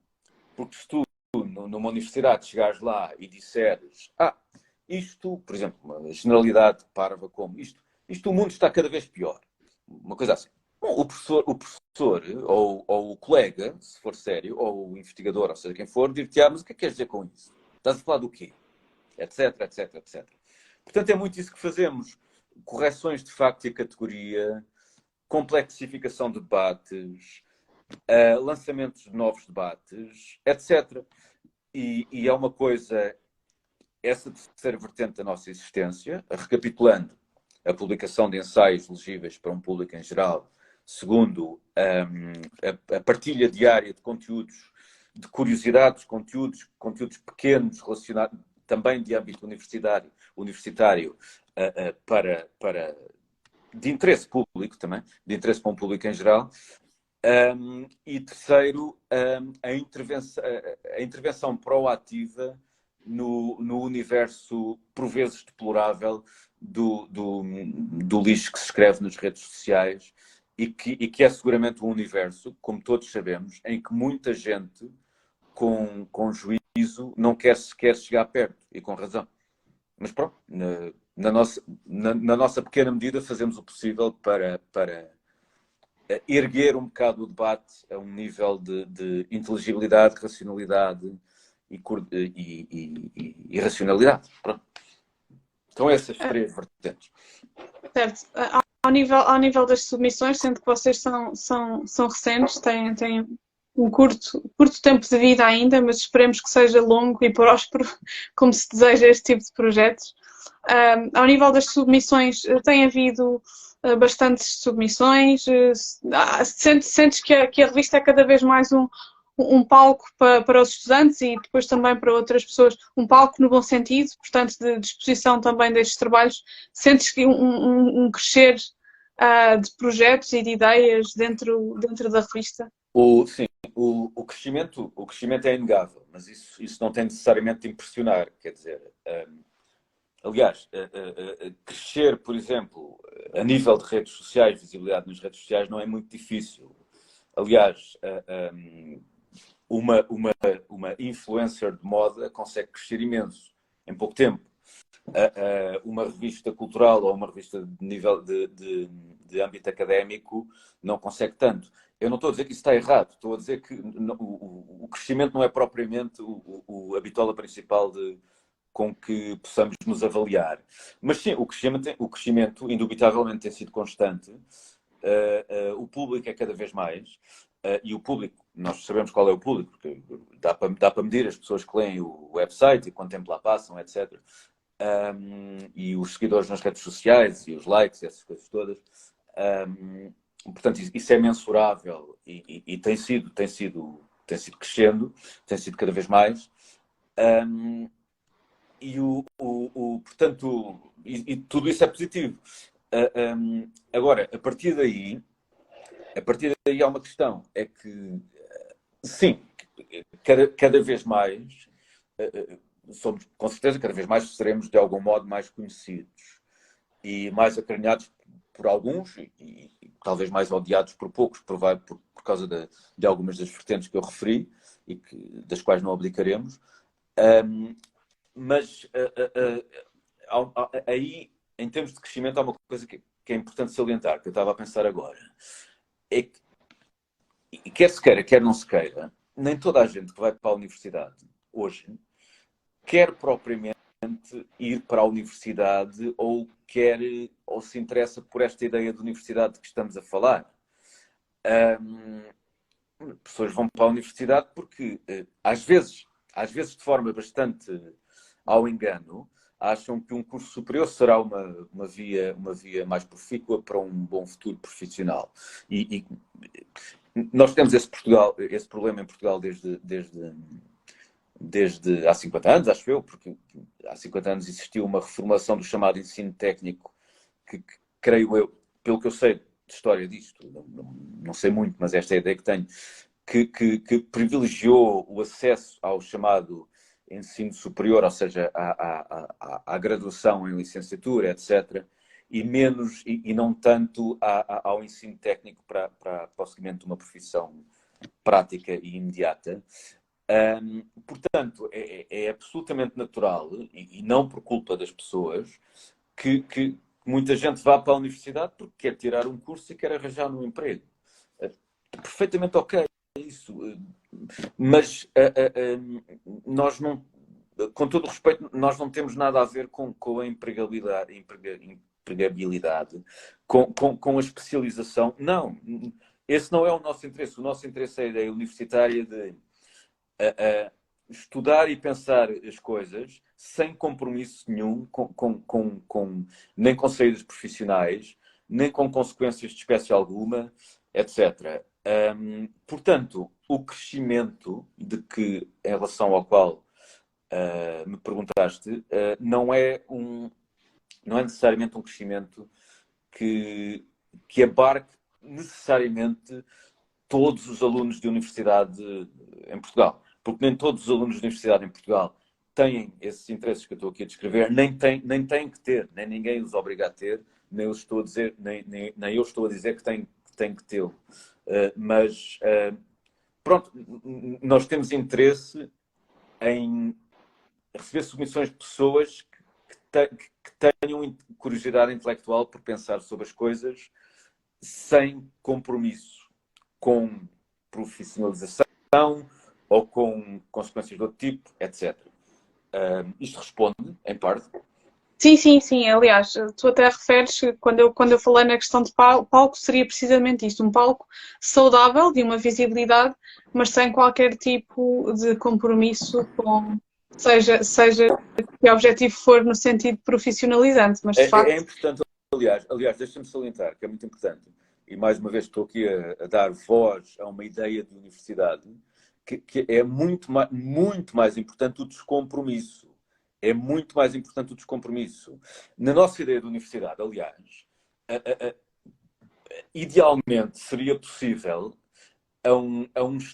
Speaker 2: Porque se tu, numa universidade, chegares lá e disseres isto, por exemplo, uma generalidade parva como isto, o mundo está cada vez pior. Uma coisa assim. Bom, o professor ou o colega, se for sério, ou o investigador, ou seja, quem for, dir-te-á, mas o que é que queres dizer com isso? Estás a falar do quê? Etc, etc, etc. Portanto, é muito isso que fazemos. Correções de facto e categoria, complexificação de debates, lançamentos de novos debates, etc. E é uma coisa, essa terceira vertente da nossa existência, recapitulando a publicação de ensaios legíveis para um público em geral, segundo, a partilha diária de conteúdos, de curiosidades, conteúdos pequenos, relacionados também de âmbito universitário de interesse público também, de interesse para um público em geral. E terceiro, a intervenção proativa no universo, por vezes deplorável, do lixo que se escreve nas redes sociais e que é seguramente um universo, como todos sabemos, em que muita gente com juízo não quer sequer chegar perto, e com razão. Mas pronto, na nossa pequena medida fazemos o possível para erguer um bocado o debate a um nível de inteligibilidade, racionalidade e racionalidade. Pronto. Então essas três vertentes.
Speaker 1: Certo. Ao nível das submissões, sendo que vocês são recentes, têm um curto tempo de vida ainda, mas esperemos que seja longo e próspero, como se deseja este tipo de projetos. Ao nível das submissões, tem havido bastantes submissões? Sentes que a revista é cada vez mais um palco para os estudantes e depois também para outras pessoas, um palco no bom sentido, portanto, de exposição também destes trabalhos. Sentes que um crescer de projetos e de ideias dentro da revista?
Speaker 2: Sim, o crescimento é inegável, mas isso não tem necessariamente de impressionar. Quer dizer, aliás, crescer, por exemplo, a nível de redes sociais, visibilidade nas redes sociais, não é muito difícil. Aliás, uma influencer de moda consegue crescer imenso em pouco tempo. Uma revista cultural ou uma revista de nível de âmbito académico não consegue tanto. Eu não estou a dizer que isso está errado, estou a dizer que o crescimento não é propriamente a bitola principal com que possamos nos avaliar. Mas sim, o crescimento indubitavelmente tem sido constante. O público é cada vez mais. E o público, nós sabemos qual é o público, porque dá para medir as pessoas que leem o website e quanto tempo lá passam, etc. E os seguidores nas redes sociais e os likes, essas coisas todas. Portanto, isso é mensurável e tem sido crescendo, tem sido cada vez mais. Portanto, tudo isso é positivo. Agora, a partir daí há uma questão, é que sim, cada vez mais somos, com certeza, cada vez mais seremos de algum modo mais conhecidos e mais acarinhados por alguns e talvez mais odiados por poucos, por causa de algumas das vertentes que eu referi e das quais não abdicaremos. Mas aí, em termos de crescimento, há uma coisa que é importante salientar, que eu estava a pensar agora. É que, quer se queira, quer não se queira, nem toda a gente que vai para a universidade hoje quer propriamente ir para a universidade ou se interessa por esta ideia de universidade de que estamos a falar. Pessoas vão para a universidade porque, às vezes de forma bastante ao engano, acham que um curso superior será uma via mais profícua para um bom futuro profissional. E nós temos esse problema em Portugal desde há 50 anos, acho eu, porque há 50 anos existiu uma reformulação do chamado ensino técnico que creio eu, pelo que eu sei de história disto, não sei muito, mas esta é a ideia que tenho, que privilegiou o acesso ao chamado ensino superior, ou seja, à graduação em licenciatura, etc., e não tanto ao ensino técnico para o seguimento de uma profissão prática e imediata. Portanto, é absolutamente natural, e não por culpa das pessoas, que muita gente vá para a universidade porque quer tirar um curso e quer arranjar um emprego. Perfeitamente ok isso. Mas nós não, com todo o respeito, nós não temos nada a ver com a empregabilidade, com a especialização. Não, esse não é o nosso interesse. O nosso interesse é a ideia universitária de estudar e pensar as coisas sem compromisso nenhum, nem com saídas profissionais, nem com consequências de espécie alguma, etc. Portanto, o crescimento em relação ao qual me perguntaste, não é necessariamente um crescimento que abarque necessariamente todos os alunos de universidade em Portugal. Porque nem todos os alunos de universidade em Portugal têm esses interesses que eu estou aqui a descrever, nem têm que ter, nem ninguém os obriga a ter, nem eu estou a dizer que têm que tê-lo. Mas, pronto, nós temos interesse em receber submissões de pessoas que tenham curiosidade intelectual por pensar sobre as coisas sem compromisso com profissionalização ou com consequências de outro tipo, etc. Isto responde, em parte?
Speaker 1: Sim. Aliás, tu até referes que quando eu falei na questão de palco, seria precisamente isto, um palco saudável, de uma visibilidade, mas sem qualquer tipo de compromisso seja que o objetivo for no sentido profissionalizante, mas de facto...
Speaker 2: É importante, aliás, deixa-me salientar, que é muito importante, e mais uma vez estou aqui a dar voz a uma ideia de universidade, que é muito mais importante o descompromisso. É muito mais importante o descompromisso. Na nossa ideia de universidade, aliás, idealmente seria possível a uns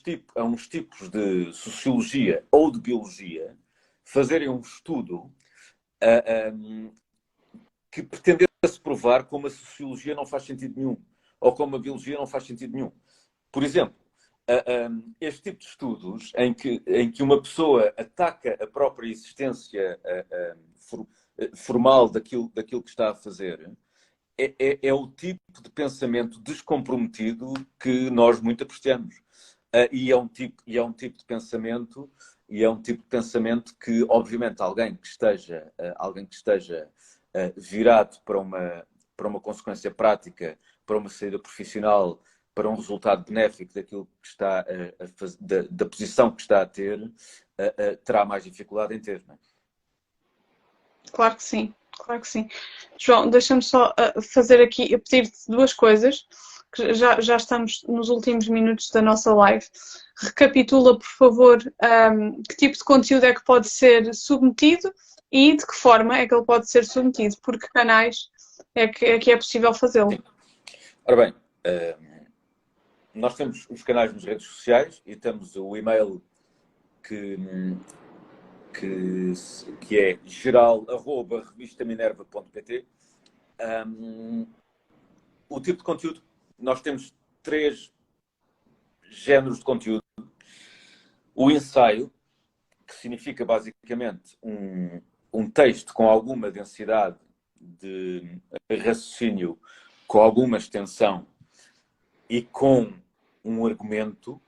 Speaker 2: tipos de sociologia ou de biologia fazerem um estudo que pretendesse provar como a sociologia não faz sentido nenhum ou como a biologia não faz sentido nenhum. Por exemplo, este tipo de estudos em que uma pessoa ataca a própria existência formal daquilo que está a fazer é o tipo de pensamento descomprometido que nós muito apreciamos. E é um tipo de pensamento que, obviamente, alguém que esteja virado para uma consequência prática, para uma saída profissional, para um resultado benéfico daquilo que está a fazer, da posição que está a ter, terá mais dificuldade em ter, não é?
Speaker 1: Claro que sim, claro que sim. João, deixa-me só fazer aqui, pedir-te duas coisas, que já estamos nos últimos minutos da nossa live. Recapitula, por favor, que tipo de conteúdo é que pode ser submetido e de que forma é que ele pode ser submetido, por que canais é que é possível fazê-lo.
Speaker 2: Ora bem, nós temos os canais nas redes sociais e temos o e-mail que é geral@revistaminerva.pt. O tipo de conteúdo, nós temos 3 géneros de conteúdo. O ensaio, que significa basicamente um texto com alguma densidade de raciocínio, com alguma extensão e com um argumento,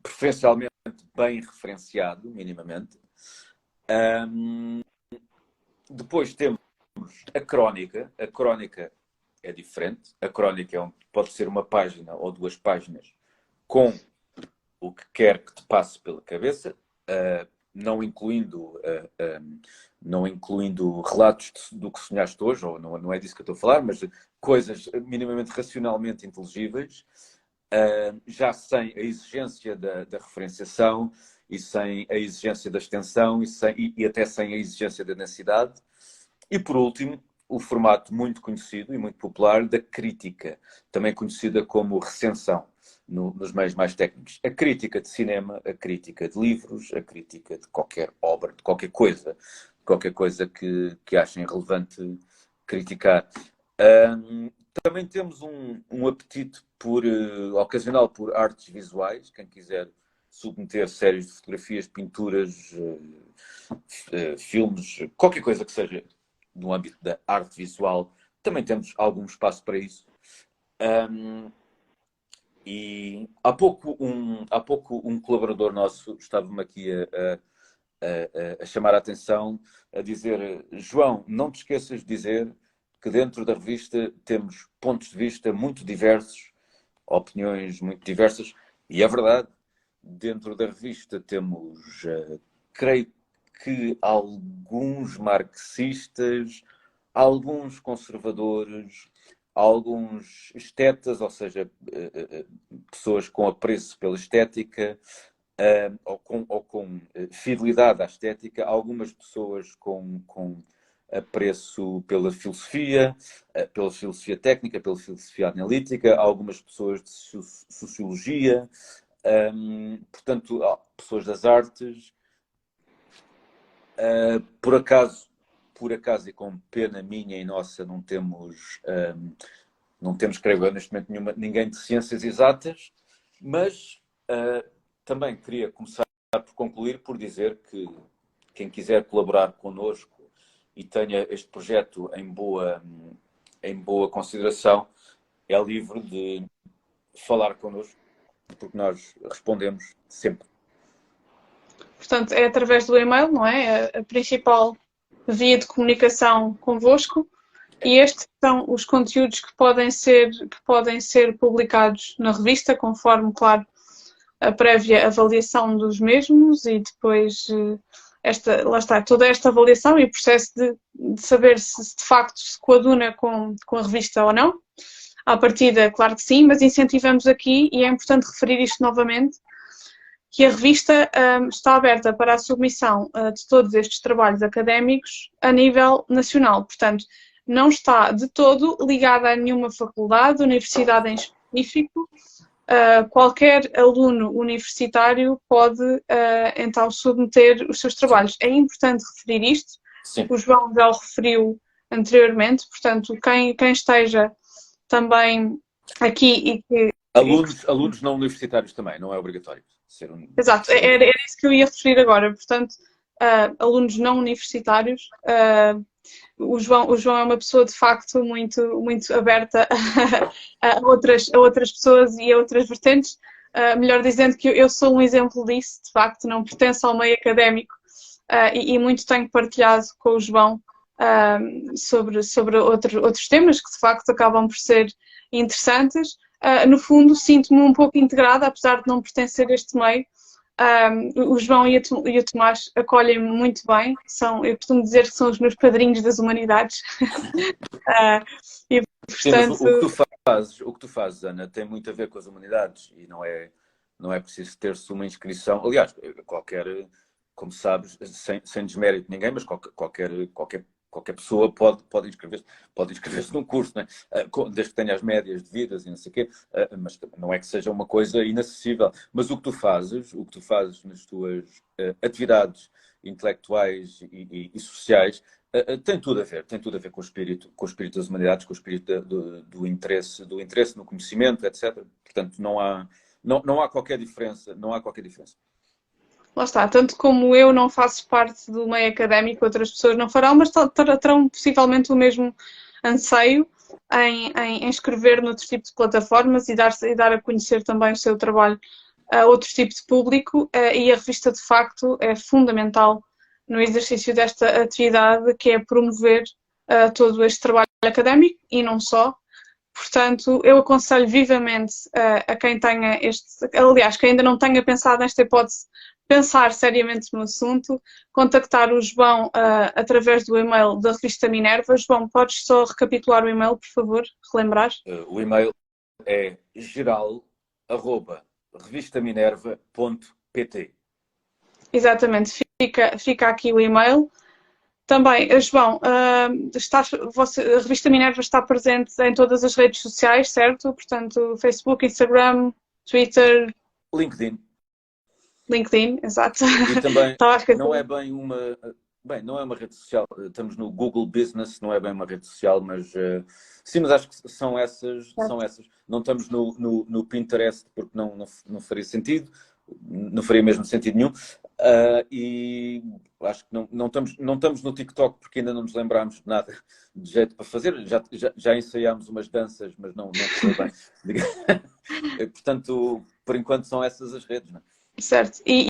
Speaker 2: preferencialmente bem referenciado, minimamente. Depois temos a crónica. A crónica é diferente. A crónica pode ser uma página ou 2 páginas com o que quer que te passe pela cabeça, não incluindo relatos do que sonhaste hoje, ou não é disso que eu estou a falar, mas coisas minimamente racionalmente inteligíveis, já sem a exigência da referenciação e sem a exigência da extensão e até sem a exigência da densidade. E, por último, o formato muito conhecido e muito popular da crítica, também conhecida como recensão nos meios mais técnicos. A crítica de cinema, a crítica de livros, a crítica de qualquer obra, de qualquer coisa que achem relevante criticar. Também temos um apetite ocasional por artes visuais. Quem quiser submeter séries de fotografias, pinturas, filmes, qualquer coisa que seja no âmbito da arte visual, também temos algum espaço para isso. E há pouco um colaborador nosso estava-me aqui a chamar a atenção, a dizer: João, não te esqueças de dizer que dentro da revista temos pontos de vista muito diversos, opiniões muito diversas, e é verdade. Dentro da revista temos, creio que alguns marxistas, alguns conservadores, alguns estetas, ou seja, pessoas com apreço pela estética, ou com fidelidade à estética, algumas pessoas com apreço pela filosofia técnica, pela filosofia analítica, algumas pessoas de sociologia, portanto, pessoas das artes. Por acaso e com pena minha e nossa, não temos, creio eu, neste momento ninguém de ciências exatas, mas também queria começar por concluir por dizer que quem quiser colaborar connosco e tenha este projeto em boa consideração, é livre de falar connosco, porque nós respondemos sempre.
Speaker 1: Portanto, é através do e-mail, não é? A principal via de comunicação convosco. E estes são os conteúdos que podem ser publicados na revista, conforme, claro, a prévia avaliação dos mesmos e depois lá está, toda esta avaliação e o processo de saber se de facto se coaduna com a revista ou não. À partida, claro que sim, mas incentivamos aqui, e é importante referir isto novamente, que a revista está aberta para a submissão de todos estes trabalhos académicos a nível nacional. Portanto, não está de todo ligada a nenhuma faculdade, universidade em específico. Qualquer aluno universitário pode, então, submeter os seus trabalhos. É importante referir isto.
Speaker 2: Sim.
Speaker 1: O João já o referiu anteriormente. Portanto, quem esteja também aqui e que...
Speaker 2: Alunos não universitários também, não é obrigatório ser um...
Speaker 1: Exato, era isso que eu ia referir agora. Portanto, alunos não universitários, o João é uma pessoa de facto muito aberta a outras pessoas e a outras vertentes. Melhor dizendo que eu sou um exemplo disso, de facto, não pertenço ao meio académico e muito tenho partilhado com o João sobre outros temas que de facto acabam por ser interessantes. No fundo, sinto-me um pouco integrada, apesar de não pertencer a este meio. O João e o Tomás acolhem-me muito bem. Eu costumo dizer que são os meus padrinhos das humanidades. E, portanto...
Speaker 2: Sim, o que tu fazes, Ana, tem muito a ver com as humanidades e não é preciso ter-se uma inscrição. Aliás, como sabes, sem desmérito de ninguém, mas qualquer pessoa pode inscrever-se num curso, não é? Desde que tenha as médias devidas e não sei o quê, mas não é que seja uma coisa inacessível. Mas o que tu fazes nas tuas atividades intelectuais e sociais tem tudo a ver com o espírito das humanidades, com o espírito do interesse no conhecimento, etc. Portanto, não há qualquer diferença,
Speaker 1: Lá está, tanto como eu não faço parte do meio académico, outras pessoas não farão, mas terão possivelmente o mesmo anseio em escrever noutro tipo de plataformas e dar a conhecer também o seu trabalho a outro tipo de público, e a revista de facto é fundamental no exercício desta atividade, que é promover todo este trabalho académico e não só. Portanto, eu aconselho vivamente a quem tenha aliás, quem ainda não tenha pensado nesta hipótese, pensar seriamente no assunto, contactar o João através do e-mail da revista Minerva. João, podes só recapitular o e-mail, por favor, relembrar?
Speaker 2: O e-mail é geral@revistaminerva.pt.
Speaker 1: Exatamente, fica aqui o e-mail. Também, João, a revista Minerva está presente em todas as redes sociais, certo? Portanto, Facebook, Instagram, Twitter... LinkedIn, exato.
Speaker 2: E também não é bem uma... Bem, não é uma rede social. Estamos no Google Business, não é bem uma rede social, mas... sim, mas acho que são essas. Não estamos no Pinterest, porque não faria sentido. Não faria mesmo sentido nenhum. E acho que não estamos no TikTok porque ainda não nos lembrámos de nada de jeito para fazer. Já ensaiámos umas danças, mas não correu bem. Portanto, por enquanto são essas as redes, não é?
Speaker 1: Certo. E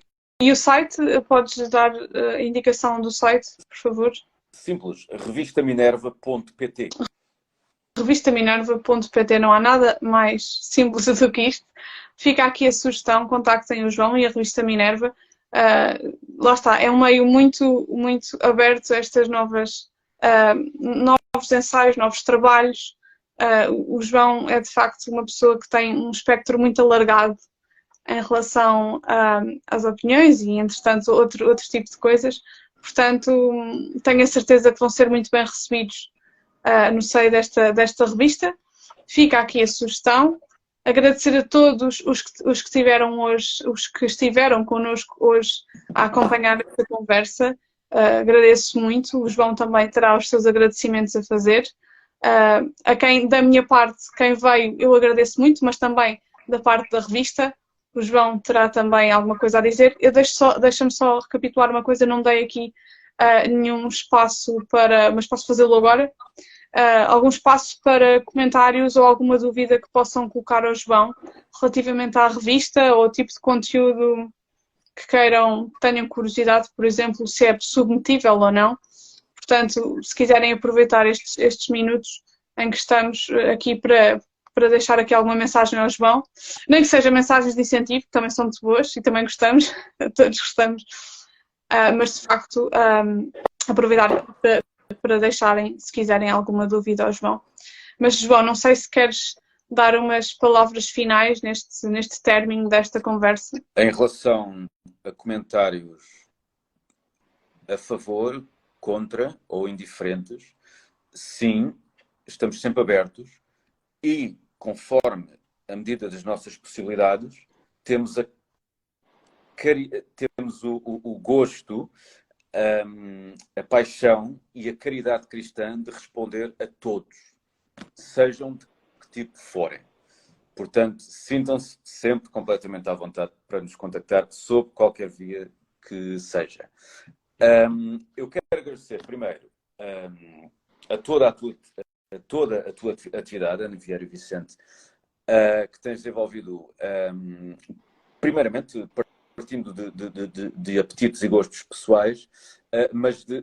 Speaker 1: o site? Podes dar a indicação do site, por favor?
Speaker 2: Simples. revistaminerva.pt.
Speaker 1: Revistaminerva.pt, não há nada mais simples do que isto. Fica aqui a sugestão, contactem o João e a revista Minerva. Lá está, é um meio muito aberto a estas novos ensaios, novos trabalhos. O João é de facto uma pessoa que tem um espectro muito alargado em relação às opiniões e, entretanto, outros tipos de coisas. Portanto, tenho a certeza que vão ser muito bem recebidos no seio desta revista. Fica aqui a sugestão. Agradecer a todos os que estiveram connosco hoje a acompanhar esta conversa. Agradeço muito. O João também terá os seus agradecimentos a fazer. A quem, da minha parte, quem veio, eu agradeço muito, mas também da parte da revista. O João terá também alguma coisa a dizer. Deixa-me só recapitular uma coisa, não dei aqui nenhum espaço mas posso fazê-lo agora. Algum espaço para comentários ou alguma dúvida que possam colocar ao João relativamente à revista ou ao tipo de conteúdo que tenham curiosidade, por exemplo, se é submetível ou não. Portanto, se quiserem aproveitar estes minutos em que estamos aqui para deixar aqui alguma mensagem ao João, nem que sejam mensagens de incentivo, que também são muito boas e também gostamos, todos gostamos, mas de facto aproveitar para deixarem, se quiserem, alguma dúvida ao João. Mas João, não sei se queres dar umas palavras finais neste término desta conversa?
Speaker 2: Em relação a comentários a favor, contra ou indiferentes, sim, estamos sempre abertos e, conforme a medida das nossas possibilidades, temos o gosto, a paixão e a caridade cristã de responder a todos, sejam de que tipo forem. Portanto, sintam-se sempre completamente à vontade para nos contactar sob qualquer via que seja. Eu quero agradecer primeiro a toda a tua atividade, Ana Vieira e Vicente, que tens desenvolvido, primeiramente, partindo de apetites e gostos pessoais, mas de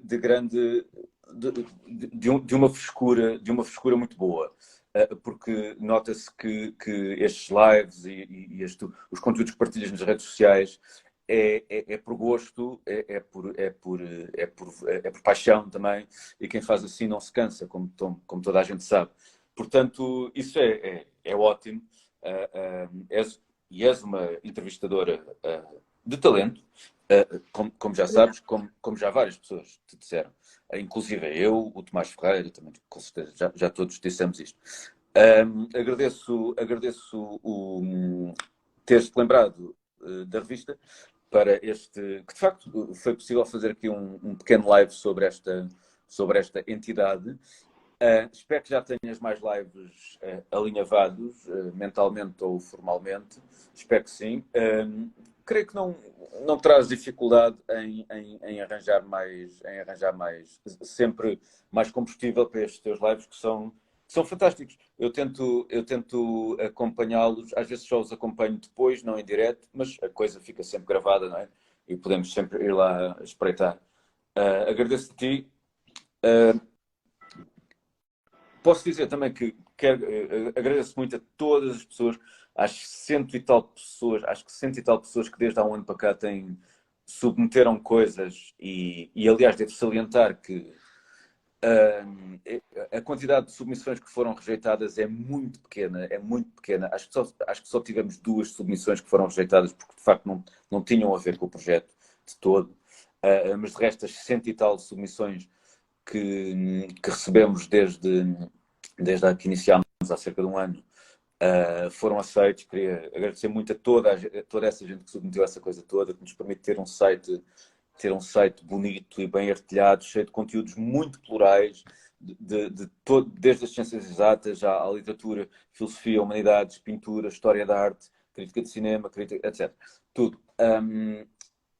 Speaker 2: uma frescura muito boa. Porque nota-se que estes lives e os conteúdos que partilhas nas redes sociais é por gosto, é por paixão também, e quem faz assim não se cansa, como toda a gente sabe. Portanto, isso é ótimo. És uma entrevistadora de talento, como já sabes, como já várias pessoas te disseram. Inclusive eu, o Tomás Ferreira, também, com certeza, já todos dissemos isto. Agradeço teres-te lembrado da revista para que de facto foi possível fazer aqui um pequeno live sobre esta entidade. Espero que já tenhas mais lives alinhavados, mentalmente ou formalmente. Espero que sim. Creio que não terás dificuldade em arranjar mais, sempre mais combustível para estes teus lives, que são fantásticos. Eu tento acompanhá-los, às vezes só os acompanho depois, não em direto, mas a coisa fica sempre gravada, não é? E podemos sempre ir lá espreitar. Agradeço-te a ti. Posso dizer também que agradeço muito a todas as pessoas, às cento e tal pessoas, acho que cento e tal pessoas que desde há um ano para cá submeteram coisas e aliás, devo salientar que a quantidade de submissões que foram rejeitadas é muito pequena, é muito pequena. Acho que só tivemos 2 submissões que foram rejeitadas porque de facto não tinham a ver com o projeto de todo. Mas de resto, as cento e tal submissões que recebemos desde que iniciámos há cerca de um ano foram aceitos. Queria agradecer muito a toda essa gente que submeteu essa coisa toda, que nos permite ter um site bonito e bem artilhado, cheio de conteúdos muito plurais, desde as ciências exatas à literatura, filosofia, humanidades, pintura, história da arte, crítica de cinema, etc. Tudo.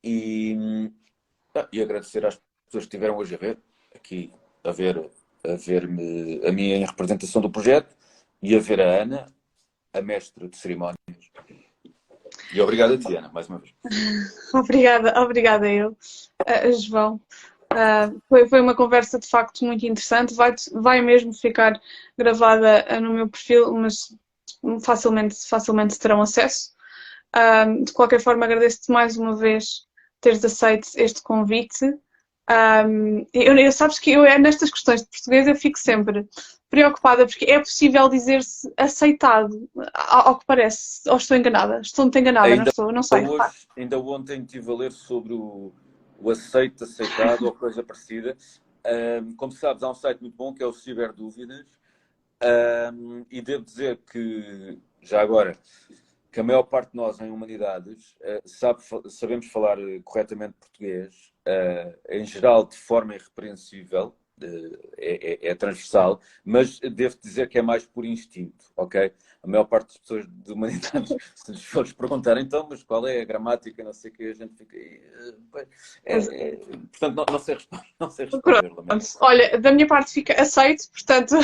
Speaker 2: E agradecer às pessoas que estiveram hoje aqui a ver-me a mim em representação do projeto e a ver a Ana, a mestre de cerimónias. E obrigado a ti, Ana, mais uma vez.
Speaker 1: Obrigada eu, João. Foi uma conversa de facto muito interessante. Vai mesmo ficar gravada no meu perfil, mas facilmente terão acesso. De qualquer forma, agradeço-te mais uma vez teres aceito este convite. Sabes que nestas questões de português eu fico sempre preocupada porque é possível dizer-se aceitado, ao que parece, ou estou enganada? Estou muito enganada, não sei.
Speaker 2: Ainda ontem estive a ler sobre o aceitado ou coisa parecida. Como sabes, há um site muito bom que é o Ciberdúvidas, e devo dizer que, já agora, que a maior parte de nós em humanidades sabemos falar corretamente português, em geral de forma irrepreensível, é transversal, mas devo dizer que é mais por instinto, ok? A maior parte das pessoas de humanidades, se lhes fores perguntar então, mas qual é a gramática, não sei o que, a gente fica... portanto, não sei responder.
Speaker 1: Olha, da minha parte fica aceito, portanto,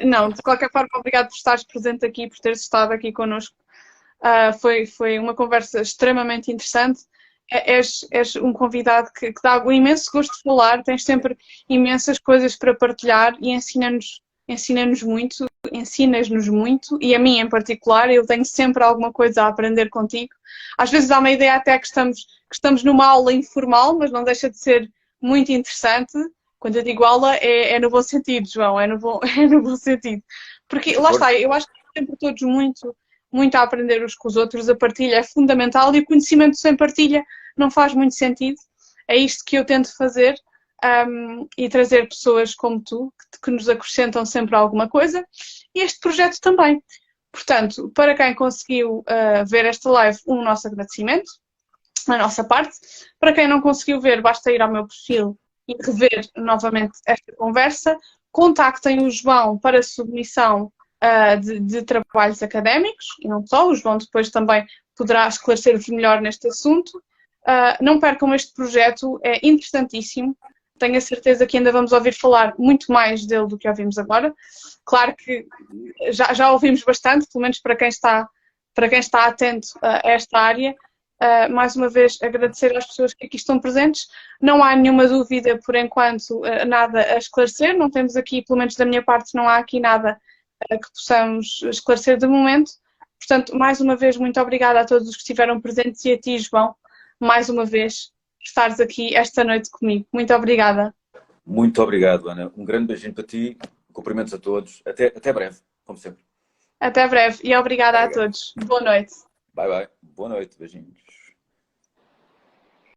Speaker 1: não, de qualquer forma, obrigado por estares presente aqui, por teres estado aqui connosco. Foi uma conversa extremamente interessante. És um convidado que dá um imenso gosto de falar, tens sempre imensas coisas para partilhar e ensinas-nos muito, e a mim em particular, eu tenho sempre alguma coisa a aprender contigo. Às vezes dá uma ideia até que estamos numa aula informal, mas não deixa de ser muito interessante. Quando eu digo aula, é no bom sentido, João, é no bom sentido. Porque, lá está, eu acho que sempre todos muito a aprender uns com os outros. A partilha é fundamental e o conhecimento sem partilha não faz muito sentido. É isto que eu tento fazer e trazer pessoas como tu, que nos acrescentam sempre alguma coisa. E este projeto também. Portanto, para quem conseguiu ver esta live, nosso agradecimento, a nossa parte. Para quem não conseguiu ver, basta ir ao meu perfil e rever novamente esta conversa. Contactem o João para submissão de trabalhos académicos, e não só, o João depois também poderá esclarecer-vos melhor neste assunto. Não percam este projeto, é interessantíssimo. Tenho a certeza que ainda vamos ouvir falar muito mais dele do que ouvimos agora. Claro que já ouvimos bastante, pelo menos para quem está atento a esta área. Mais uma vez, agradecer às pessoas que aqui estão presentes. Não há nenhuma dúvida, por enquanto, nada a esclarecer. Não temos aqui, pelo menos da minha parte, não há aqui nada que possamos esclarecer de momento. Portanto, mais uma vez, muito obrigada a todos os que estiveram presentes e a ti, João, mais uma vez, por estares aqui esta noite comigo. Muito obrigada.
Speaker 2: Muito obrigado, Ana. Um grande beijinho para ti. Cumprimentos a todos. Até breve, como sempre.
Speaker 1: Até breve e obrigada a todos. Boa noite.
Speaker 2: Bye, bye. Boa noite. Beijinhos.